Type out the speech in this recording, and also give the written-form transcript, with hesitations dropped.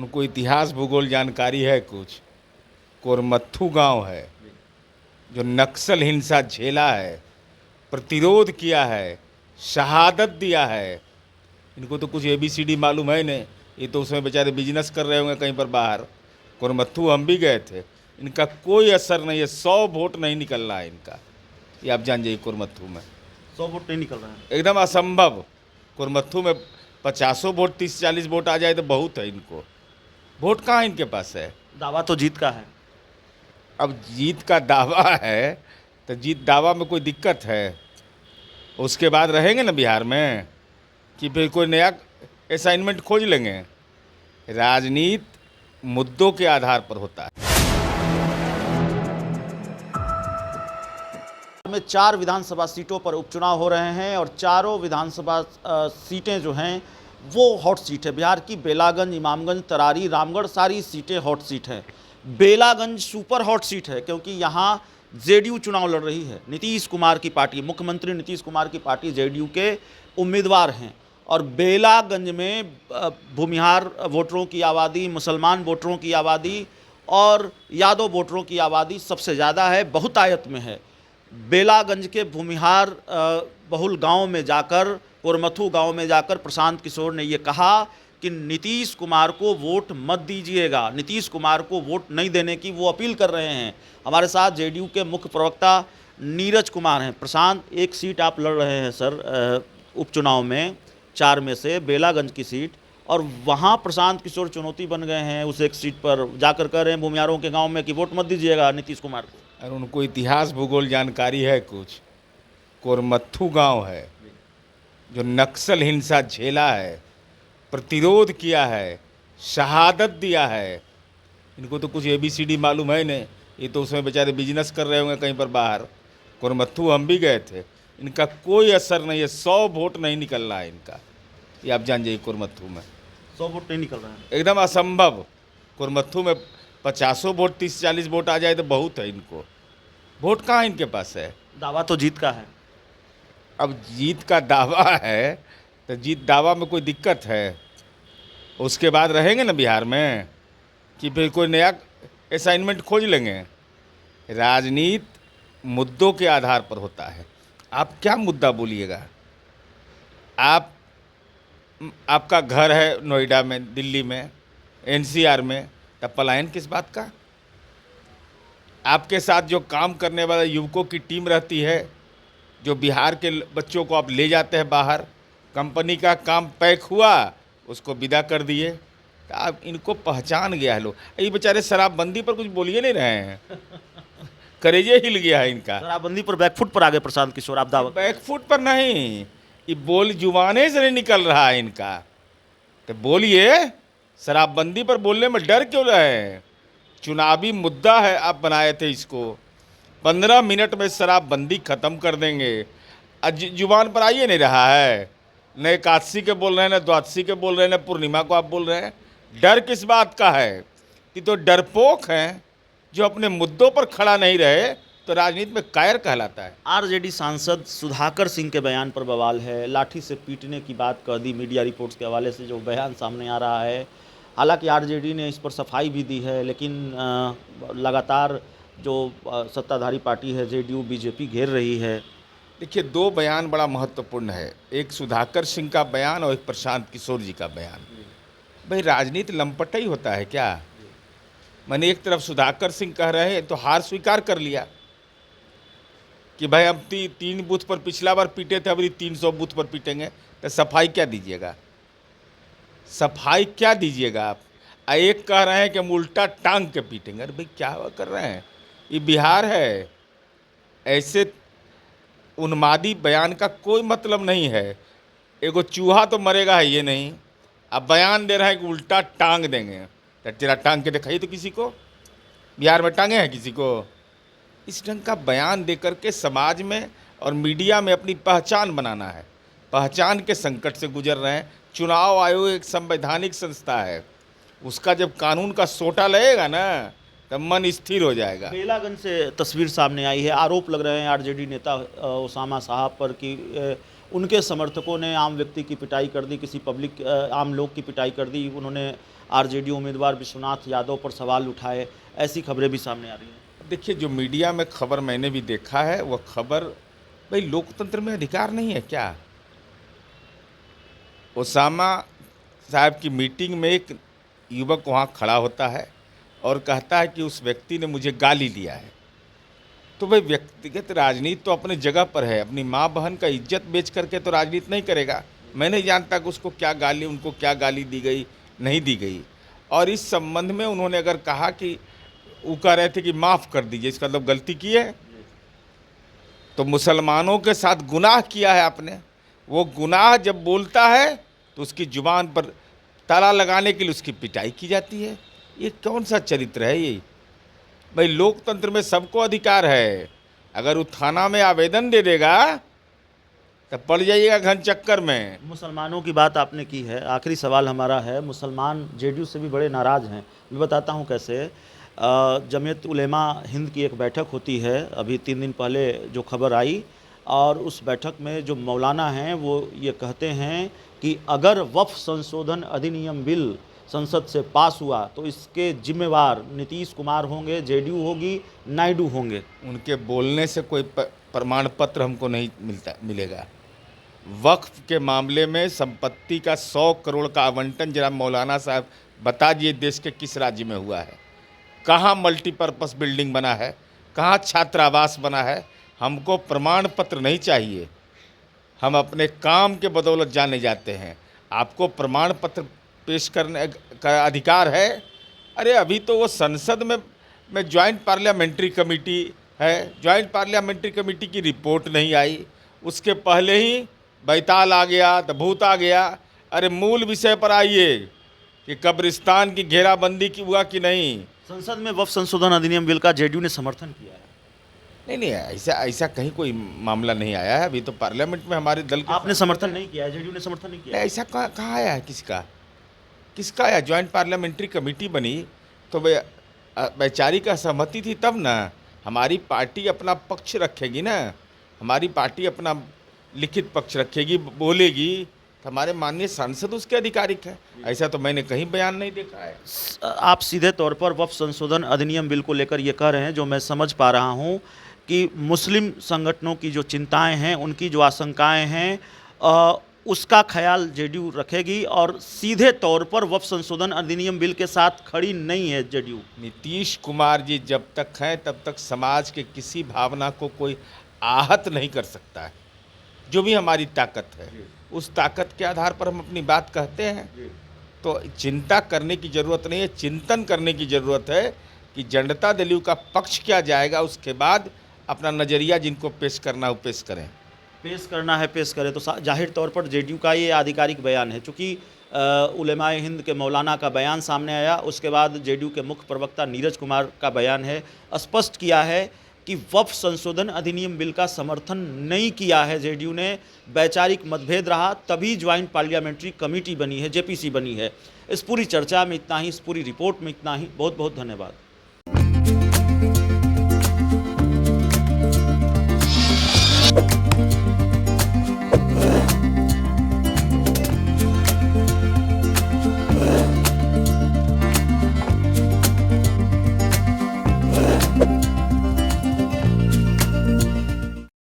उनको इतिहास भूगोल जानकारी है कुछ। कोरमत्थू गांव है जो नक्सल हिंसा झेला है, प्रतिरोध किया है, शहादत दिया है। इनको तो कुछ ABCD मालूम है नहीं, ये तो उसमें बेचारे बिजनेस कर रहे होंगे कहीं पर बाहर। कोरमत्थू हम भी गए थे, इनका कोई असर नहीं है, 100 वोट नहीं निकल रहा है इनका, ये आप जान जाइए। कोरमत्थू में 100 वोट नहीं निकल रहा है। एकदम असंभव। कोरमत्थू में 50 वोट 30-40 वोट आ जाए तो बहुत है, इनको वोट कहाँ इनके पास है। दावा तो जीत का है। अब जीत का दावा है तो जीत दावा में कोई दिक्कत है? उसके बाद रहेंगे ना बिहार में कि फिर कोई नया असाइनमेंट खोज लेंगे। राजनीति मुद्दों के आधार पर होता है। में 4 विधानसभा सीटों पर उपचुनाव हो रहे हैं और चारों विधानसभा सीटें जो हैं वो हॉट सीट है। बिहार की बेलागंज, इमामगंज, तरारी, रामगढ़ सारी सीटें हॉट सीट हैं। बेलागंज सुपर हॉट सीट है क्योंकि यहाँ जेडीयू चुनाव लड़ रही है। नीतीश कुमार की पार्टी, मुख्यमंत्री नीतीश कुमार की पार्टी जेडीयू के उम्मीदवार हैं और बेलागंज में भूमिहार वोटरों की आबादी, मुसलमान वोटरों की आबादी और यादव वोटरों की आबादी सबसे ज़्यादा है, बहुतायत में है। बेलागंज के भूमिहार बहुल गांव में जाकर, कोरमथू गांव में जाकर प्रशांत किशोर ने ये कहा कि नीतीश कुमार को वोट मत दीजिएगा, नीतीश कुमार को वोट नहीं देने की वो अपील कर रहे हैं। हमारे साथ जेडीयू के मुख्य प्रवक्ता नीरज कुमार हैं। प्रशांत, एक सीट आप लड़ रहे हैं सर उपचुनाव में, 4 में से बेलागंज की सीट, और वहाँ प्रशांत किशोर चुनौती बन गए हैं उस एक सीट पर जाकर कह रहे हैं भूमिहारों के गाँव में कि वोट मत दीजिएगा नीतीश कुमार को। और उनको इतिहास भूगोल जानकारी है कुछ। कोरमत्थू गांव है जो नक्सल हिंसा झेला है, प्रतिरोध किया है, शहादत दिया है। इनको तो कुछ ABCD मालूम है नहीं, ये तो उसमें बेचारे बिजनेस कर रहे होंगे कहीं पर बाहर। कोरमत्थू हम भी गए थे, इनका कोई असर नहीं है, 100 वोट नहीं निकल रहा है इनका, ये आप जान जाइए। कोरमत्थू में 100 वोट नहीं निकल रहा है। एकदम असंभव। कोरमत्थू में 50 वोट 30-40 वोट आ जाए तो बहुत है, इनको वोट कहाँ इनके पास है। दावा तो जीत का है। अब जीत का दावा है तो जीत दावा में कोई दिक्कत है? उसके बाद रहेंगे ना बिहार में कि फिर कोई नया असाइनमेंट खोज लेंगे। राजनीति मुद्दों के आधार पर होता है। आप क्या मुद्दा बोलिएगा? आपका घर है नोएडा में, दिल्ली में, NCR में, तब पलायन किस बात का? आपके साथ जो काम करने वाले युवकों की टीम रहती है, जो बिहार के बच्चों को आप ले जाते हैं बाहर, कंपनी का काम पैक हुआ, उसको विदा कर दिए, तो आप इनको पहचान गया है लोग। ये बेचारे शराबबंदी पर कुछ बोलिए नहीं रहे हैं, करेजे हिल गया है इनका। शराबबंदी पर बैकफुट पर आ गए प्रशांत किशोर, आप दावा। बैकफुट पर नहीं, ये बोल जुबाने से नहीं निकल रहा है इनका। तो बोलिए, शराबबंदी पर बोलने में डर क्यों रहे? चुनावी मुद्दा है, आप बनाए थे इसको। 15 मिनट में शराबबंदी ख़त्म कर देंगे। जुबान पर आइए नहीं रहा है, न एकादशी के बोल रहे हैं, न द्वादशी के बोल रहे हैं, न पूर्णिमा को आप बोल रहे हैं। डर किस बात का है? कि तो डरपोक हैं, जो अपने मुद्दों पर खड़ा नहीं रहे तो राजनीति में कायर कहलाता है। RJD सांसद सुधाकर सिंह के बयान पर बवाल है, लाठी से पीटने की बात कह दी मीडिया रिपोर्ट्स के हवाले से जो बयान सामने आ रहा है। हालांकि RJD ने इस पर सफाई भी दी है, लेकिन लगातार जो सत्ताधारी पार्टी है जेडीयू, बीजेपी घेर रही है। देखिए, 2 बयान बड़ा महत्वपूर्ण है, एक सुधाकर सिंह का बयान और एक प्रशांत किशोर जी का बयान। भाई, राजनीति लंपट ही होता है क्या? मैंने एक तरफ सुधाकर सिंह कह रहे हैं तो हार स्वीकार कर लिया कि भाई हम 3 बूथ पर पिछला बार पीटे थे, अब 300 बूथ पर पीटेंगे, तो सफाई क्या दीजिएगा? सफाई क्या दीजिएगा आप? एक कह रहे हैं कि हम उल्टा टांग के पीटेंगे। अरे भाई, क्या कर रहे हैं? ये बिहार है। ऐसे उन्मादी बयान का कोई मतलब नहीं है। एगो चूहा तो मरेगा है ये नहीं, अब बयान दे रहे हैं कि उल्टा टांग देंगे। तो तेरा टांग के दिखाई तो किसी को, बिहार में टांगे हैं किसी को? इस ढंग का बयान दे करके समाज में और मीडिया में अपनी पहचान बनाना है। पहचान के संकट से गुजर रहे हैं। चुनाव आयोग एक संवैधानिक संस्था है, उसका जब कानून का सोटा लगेगा ना तब मन स्थिर हो जाएगा। बेलागंज से तस्वीर सामने आई है, आरोप लग रहे हैं RJD नेता ओसामा साहब पर कि उनके समर्थकों ने आम व्यक्ति की पिटाई कर दी, किसी पब्लिक आम लोग की पिटाई कर दी। उन्होंने आरजेडी उम्मीदवार विश्वनाथ यादव पर सवाल उठाए, ऐसी खबरें भी सामने आ रही हैं। देखिए, जो मीडिया में खबर मैंने भी देखा है, वह खबर, भाई लोकतंत्र में अधिकार नहीं है क्या? ओसामा साहब की मीटिंग में एक युवक वहाँ खड़ा होता है और कहता है कि उस व्यक्ति ने मुझे गाली दिया है। तो भाई व्यक्तिगत राजनीति तो अपने जगह पर है, अपनी माँ बहन का इज्जत बेच करके तो राजनीति नहीं करेगा। मैं नहीं जानता कि उसको क्या गाली, उनको क्या गाली दी गई, नहीं दी गई। और इस संबंध में उन्होंने अगर कहा कि वो कह रहे थे कि माफ़ कर दीजिए, इसका मतलब गलती की है, तो मुसलमानों के साथ गुनाह किया है आपने। वो गुनाह जब बोलता है तो उसकी जुबान पर ताला लगाने के लिए उसकी पिटाई की जाती है। ये कौन सा चरित्र है ये? भाई लोकतंत्र में सबको अधिकार है। अगर वो थाना में आवेदन दे देगा तो पड़ जाइएगा घन चक्कर में। मुसलमानों की बात आपने की है, आखिरी सवाल हमारा है। मुसलमान जेडीयू से भी बड़े नाराज़ हैं। मैं बताता हूं कैसे। जमीयत उलेमा हिंद की एक बैठक होती है, अभी 3 दिन पहले जो खबर आई, और उस बैठक में जो मौलाना हैं वो ये कहते हैं कि अगर वक्फ संशोधन अधिनियम बिल संसद से पास हुआ तो इसके जिम्मेवार नीतीश कुमार होंगे, जेडीयू होगी, नायडू होंगे। उनके बोलने से कोई प्रमाण पत्र हमको नहीं मिलेगा। वक्फ के मामले में संपत्ति का 100 करोड़ का आवंटन जरा मौलाना साहब बता दिए देश के किस राज्य में हुआ है? कहाँ मल्टीपर्पस बिल्डिंग बना है? कहाँ छात्रावास बना है? हमको प्रमाण पत्र नहीं चाहिए। हम अपने काम के बदौलत जाने जाते हैं। आपको प्रमाण पत्र पेश करने का अधिकार है? अरे अभी तो वो संसद में ज्वाइंट पार्लियामेंट्री कमेटी है, ज्वाइंट पार्लियामेंट्री कमेटी की रिपोर्ट नहीं आई। उसके पहले ही बैताल आ गया, भूत आ गया। अरे मूल विषय पर आइए कि कब्रिस्तान की घेराबंदी की हुआ कि नहीं। संसद में वक्फ संशोधन अधिनियम बिल का जेडीयू ने समर्थन किया है। नहीं, ऐसा कहीं कोई मामला नहीं आया है। अभी तो पार्लियामेंट में हमारे दल के आपने समर्थन नहीं किया है, जेडीयू ने समर्थन नहीं किया है। ऐसा कहाँ आया है? किसका आया? ज्वाइंट पार्लियामेंट्री कमेटी बनी तो वैचारिक सहमति थी तब ना। हमारी पार्टी अपना पक्ष रखेगी ना, हमारी पार्टी अपना लिखित पक्ष रखेगी, बोलेगी, तो हमारे माननीय सांसद उसके आधिकारिक है। ऐसा तो मैंने कहीं बयान नहीं देखा है। आप सीधे तौर पर वक्फ संशोधन अधिनियम बिल को लेकर ये कह रहे हैं, जो मैं समझ पा रहा हूँ कि मुस्लिम संगठनों की जो चिंताएं हैं, उनकी जो आशंकाएं हैं, उसका ख्याल जेडीयू रखेगी और सीधे तौर पर वक्फ संशोधन अधिनियम बिल के साथ खड़ी नहीं है जेडीयू। नीतीश कुमार जी जब तक हैं तब तक समाज के किसी भावना को कोई आहत नहीं कर सकता है। जो भी हमारी ताकत है, उस ताकत के आधार पर हम अपनी बात कहते हैं। तो चिंता करने की ज़रूरत नहीं है, चिंतन करने की ज़रूरत है कि जनता दल का पक्ष क्या जाएगा, उसके बाद अपना नज़रिया जिनको पेश करना हो पेश करें। पेश करना है पेश करें। तो जाहिर तौर पर जेडीयू का ये आधिकारिक बयान है। चूँकि उलेमाए हिंद के मौलाना का बयान सामने आया, उसके बाद जेडीयू के मुख्य प्रवक्ता नीरज कुमार का बयान है, स्पष्ट किया है कि वक्फ संशोधन अधिनियम बिल का समर्थन नहीं किया है जेडीयू ने। वैचारिक मतभेद रहा, तभी ज्वाइंट पार्लियामेंट्री कमेटी बनी है, जेपीसी बनी है। इस पूरी चर्चा में इतना ही, इस पूरी रिपोर्ट में इतना ही। बहुत बहुत धन्यवाद।